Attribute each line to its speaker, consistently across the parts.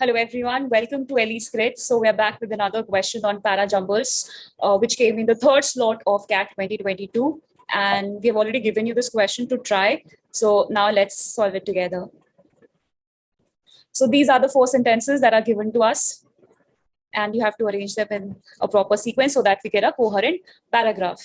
Speaker 1: Hello, everyone. Welcome to Ellie's Grid. So we're back with another question on para jumbles, which came in the third slot of CAT 2022. And we've already given you this question to try. So now let's solve it together. So these are the four sentences that are given to us. And you have to arrange them in a proper sequence so that we get a coherent paragraph.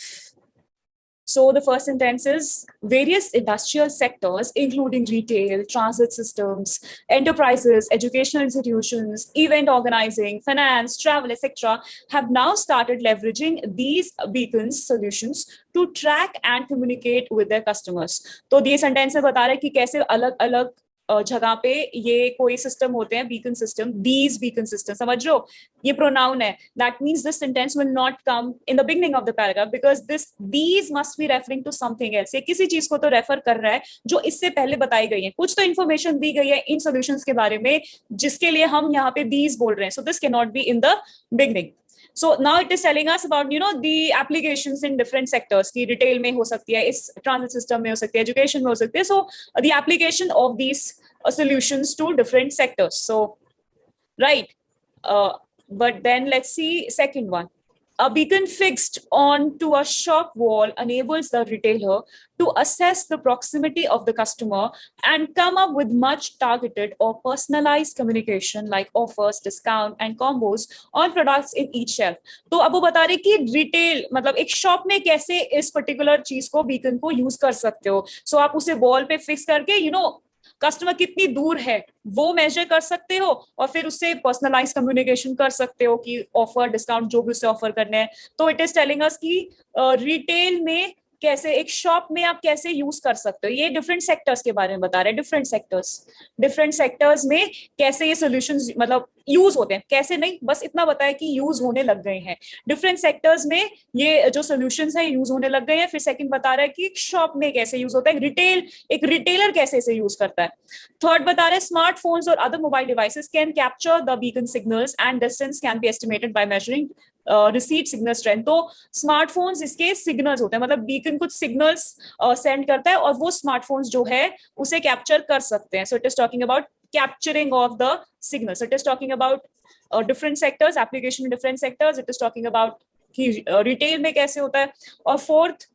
Speaker 1: So the first sentence is various industrial sectors, including retail, transit systems, enterprises, educational institutions, event organizing, finance, travel, etc., have now started leveraging these beacons solutions to track and communicate with their customers. तो ये sentence में बता रहे हैं कि कैसे अलग अलग जगह पे ये कोई सिस्टम होते हैं beacon system these beacon system समझ रहे हो ये प्रोनाउन है that means this sentence will not come in the beginning of the paragraph because this these must be referring to something else ये किसी चीज को तो रेफर कर रहा है जो इससे पहले बताई गई है कुछ तो इन्फॉर्मेशन दी गई है इन सॉल्यूशंस के बारे में जिसके लिए हम यहाँ पे दीज बोल रहे हैं so this can not be in the beginning So now it is telling us about the applications in different sectors की retail में हो सकती है इस transit system में हो सकती है education में हो सकती है so the application of these solutions to different sectors so right but then let's see second one. A beacon fixed onto a shop wall enables the retailer to assess the proximity of the customer and come up with much targeted or personalized communication like offers, discount and combos on products in each shelf. तो अब वो बता रहे कि retail मतलब एक shop में कैसे इस पर्टिकुलर चीज को बीकन को यूज कर सकते हो सो आप उसे वॉल पे फिक्स करके कस्टमर कितनी दूर है वो मेजर कर सकते हो और फिर उससे पर्सनलाइज कम्युनिकेशन कर सकते हो कि ऑफर डिस्काउंट जो भी उससे ऑफर करने हैं तो इट इज टेलिंग अस कि रिटेल में कैसे एक शॉप में आप कैसे यूज कर सकते हो ये डिफरेंट सेक्टर्स के बारे में बता रहे हैं डिफरेंट सेक्टर्स में कैसे ये सॉल्यूशंस मतलब यूज होते हैं कैसे नहीं बस इतना बताया कि यूज होने लग गए हैं डिफरेंट सेक्टर्स में ये जो सॉल्यूशंस है यूज होने लग गए हैं फिर सेकंड बता रहा है कि एक शॉप में कैसे यूज होता है एक रिटेलर कैसे इसे यूज करता है थर्ड बता रहे हैं स्मार्टफोन्स और other mobile devices can capture the beacon signals and distance can be estimated by measuring receive signal strength तो स्मार्टफोन्स इसके सिग्नल्स होते हैं मतलब बीकन कुछ सिग्नल्स सेंड करता है और वो स्मार्टफोन्स जो है उसे कैप्चर कर सकते हैं so it is talking about capturing of the signals. It is talking about different sectors, application in different sectors. It is talking about retail में कैसे होता है और fourth,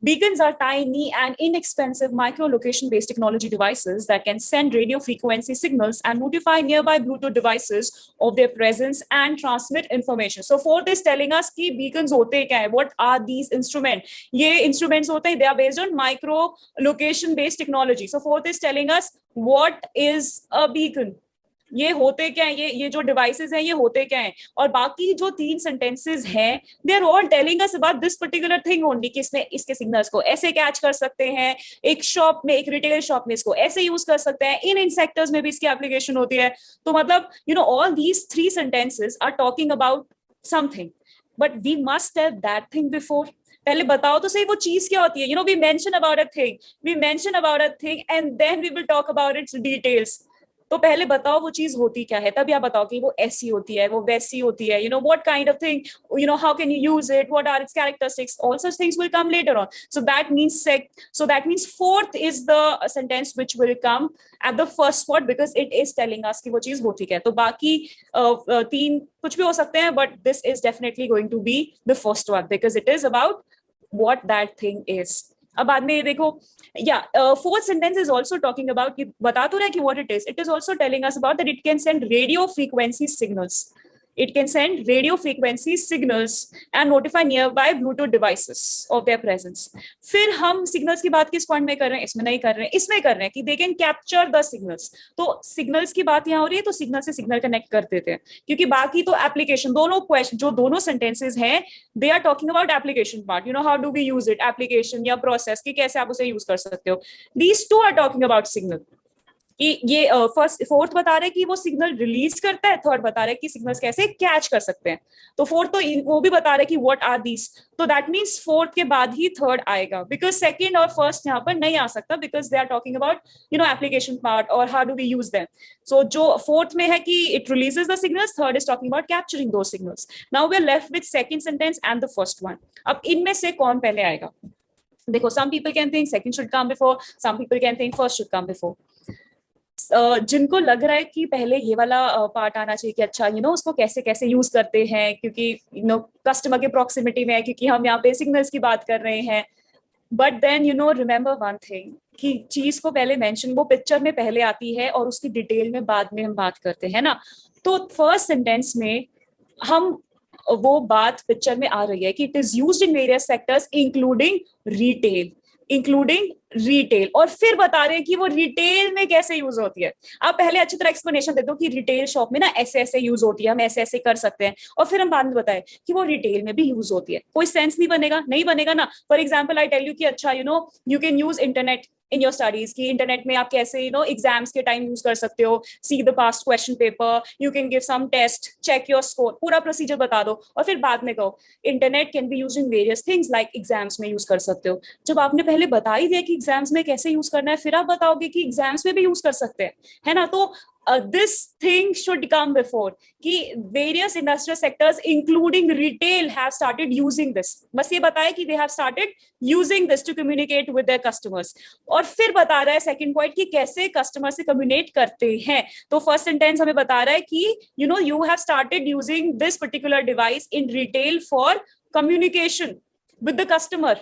Speaker 1: beacons are tiny and inexpensive micro-location based technology devices that can send radio frequency signals and notify nearby Bluetooth devices of their presence and transmit information. So fourth is telling us कि beacons होते क्या है? What are these instruments? ये instruments होते हैं, they are based on micro-location based technology. So fourth is telling us what is a beacon? ये होते क्या है ये जो डिवाइसेस हैं ये होते क्या हैं और बाकी जो तीन सेंटेंसेस हैं they are all telling us about this particular thing only कि इसमें इसके सिग्नल्स को ऐसे कैच कर सकते हैं एक शॉप में एक रिटेल शॉप में इसको ऐसे यूज कर सकते हैं इन सेक्टर्स में भी इसकी एप्लीकेशन होती है तो मतलब all these three sentences are talking about something but we must tell that thing before पहले बताओ तो सही वो चीज क्या होती है we mention about a thing and then we will talk about its details तो पहले बताओ वो चीज होती क्या है तब या बताओ कि वो ऐसी होती है वो वैसी होती है what kind of thing how can you use it what are its characteristics all such things will come later on so that means fourth is the sentence which will come at the first spot because it is telling us कि वो चीज होती क्या है तो बाकी तीन कुछ भी हो सकते हैं but this is definitely going to be the first one because it is about what that thing is अब बाद में देखो fourth sentence is also talking about कि बता तो रहा है कि what it is also telling us about that it can send radio frequency signals and notify nearby Bluetooth devices of their presence. फिर हम signals की बात किस पॉइंट में कर रहे हैं इसमें नहीं कर रहे हैं इसमें कर रहे हैं कि they can capture the signals तो signals की बात यहाँ हो रही है तो signal से signal connect कर देते हैं क्योंकि बाकी तो application दोनों sentences हैं they are talking about application part how do we use it application या process कि कैसे आप उसे use कर सकते हो these two are talking about signal कि ये फोर्थ बता रहे कि वो सिग्नल रिलीज करता है थर्ड बता रहे कि सिग्नल्स कैसे कैच कर सकते हैं तो फोर्थ तो वो भी बता रहे कि व्हाट आर दीज तो दैट मींस फोर्थ के बाद ही थर्ड आएगा बिकॉज सेकंड और फर्स्ट यहाँ पर नहीं आ सकता because they are talking about application part और how do we use them so जो फोर्थ में है कि it releases the signals third is talking about capturing दो signals now we are left with second sentence and the first one अब इनमें से कौन पहले आएगा देखो some people can think second should come before some people can think first should come before जिनको लग रहा है कि पहले ये वाला पार्ट आना चाहिए कि अच्छा उसको कैसे कैसे यूज करते हैं, क्योंकि कस्टमर के प्रॉक्सिमिटी में है, क्योंकि हम यहाँ पे सिग्नल्स की बात कर रहे हैं। But then remember one thing कि चीज को पहले मेंशन वो पिक्चर में पहले आती है और उसकी डिटेल में बाद में हम बात करते हैं ना। तो फर्स्ट सेंटेंस में हम वो बात पिक्चर में आ रही है कि it is used in various sectors including retail, और फिर बता रहे हैं कि वो रिटेल में कैसे यूज होती है। आप पहले अच्छी तरह एक्सप्लेनेशन दे दो कि रिटेल शॉप में ना ऐसे ऐसे यूज होती है, हम ऐसे ऐसे कर सकते हैं, और फिर हम बाद में बताएं कि वो रिटेल में भी यूज होती है। कोई सेंस नहीं बनेगा ना। For example I tell you कि अच्छा you can use internet in your studies, की इंटरनेट में आप कैसे एग्जाम्स के टाइम यूज कर सकते हो, see the past question paper, you can give some test, check your score, पूरा प्रोसीजर बता दो, और फिर बाद में कहो internet can be use in various things like exams में यूज कर सकते हो। जब आपने पहले बता ही दिया कि एग्जाम्स में कैसे यूज करना है, फिर आप बताओगे कि एग्जाम्स में भी यूज कर सकते हैं, है ना। तो this thing should come before कि various industrial sectors including retail have started using this, बस ये बताया कि they have started using this to communicate with their customers, और फिर बता रहा है सेकंड पॉइंट कि कैसे कस्टमर से कम्युनिकेट करते हैं। तो फर्स्ट सेंटेंस हमें बता रहा है कि you have started using this particular device in retail for communication with the customer,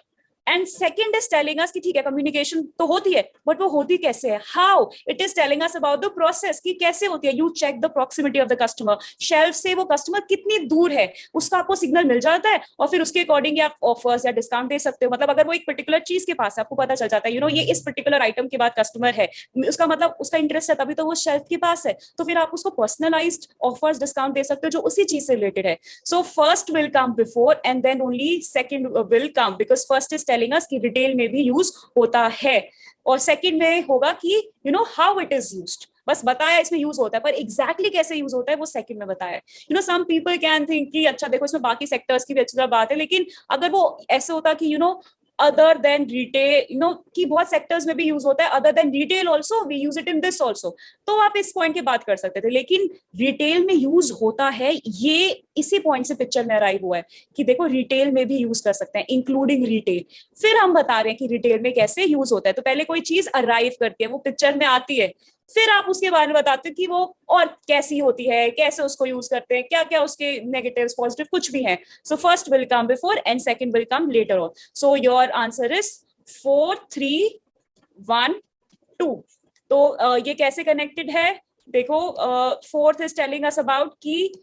Speaker 1: and second is telling us कि ठीक है कम्युनिकेशन तो होती है, बट वो होती कैसे है, how it is telling us about the process कि कैसे होती है। You check the proximity of the customer, shelf से वो कस्टमर कितनी दूर है उसका आपको सिग्नल मिल जाता है, और फिर उसके अकॉर्डिंग आप ऑफर्स या डिस्काउंट दे सकते हो। मतलब अगर वो एक पर्टिकुलर चीज के पास है, आपको पता चल जाता है ये इस पर्टिकुलर आइटम के बाद कस्टमर है, उसका मतलब उसका इंटरेस्ट है, तभी तो वो शेल्फ के पास है, तो फिर आप उसको पर्सनलाइज्ड ऑफर्स डिस्काउंट दे सकते हो जो उसी चीज से रिलेटेड है। So first will come before and then only second will come, because first is telling us कि रिटेल में भी यूज होता है, और सेकंड में होगा कि हाउ इट इज यूज्ड, बस बताया इसमें यूज होता है, पर एग्जैक्टली कैसे यूज होता है वो सेकंड में बताया। सम पीपल कैन थिंक कि अच्छा देखो इसमें बाकी सेक्टर्स की भी अच्छी बात है, लेकिन अगर वो ऐसे होता कि अदर देन रिटेल कि बहुत सेक्टर्स में भी यूज होता है, other than retail also we use it in this also, तो आप इस पॉइंट की बात कर सकते थे। लेकिन रिटेल में यूज होता है, ये इसी पॉइंट से पिक्चर में अराइव हुआ है कि देखो रिटेल में भी यूज कर सकते हैं इंक्लूडिंग रिटेल। फिर हम बता रहे हैं कि रिटेल में कैसे यूज होता है। तो पहले कोई चीज अराइव करती है, वो पिक्चर में आती है, फिर आप उसके बारे में बताते हो कि वो और कैसी होती है, कैसे उसको यूज करते हैं, क्या क्या उसके नेगेटिव्स पॉजिटिव कुछ भी है। So first will come before and second will come later on. So your answer is 4 3 1 2। तो ये कैसे कनेक्टेड है देखो। Fourth is telling us about कि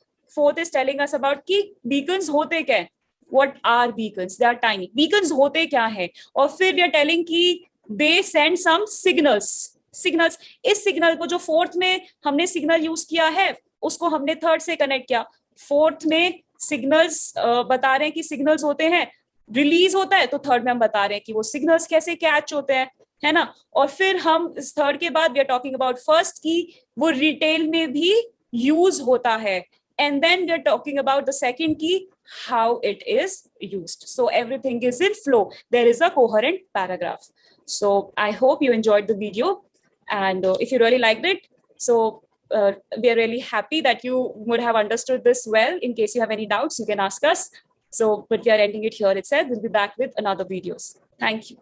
Speaker 1: बीकन्स होते क्या है, what are beacons, they are tiny beacons होते क्या है, और फिर वी आर टेलिंग कि दे सेंड सम सिग्नल्स। इस सिग्नल को जो फोर्थ में हमने सिग्नल यूज किया है उसको हमने थर्ड से कनेक्ट किया। फोर्थ में सिग्नल्स बता रहे हैं कि सिग्नल्स होते हैं, रिलीज होता है, तो थर्ड में हम बता रहे हैं कि वो सिग्नल्स कैसे कैच होते हैं, है ना। और फिर हम इस थर्ड के बाद we are talking about first की वो रिटेल में भी यूज होता है, and then we are talking about the second की how it is used. So everything is in flow. There is a coherent paragraph. So I hope you enjoyed the video, and if you really liked it, so we are really happy that you would have understood this well. In case you have any doubts, you can ask us. So but we are ending it here itself. We'll be back with another videos. Thank you.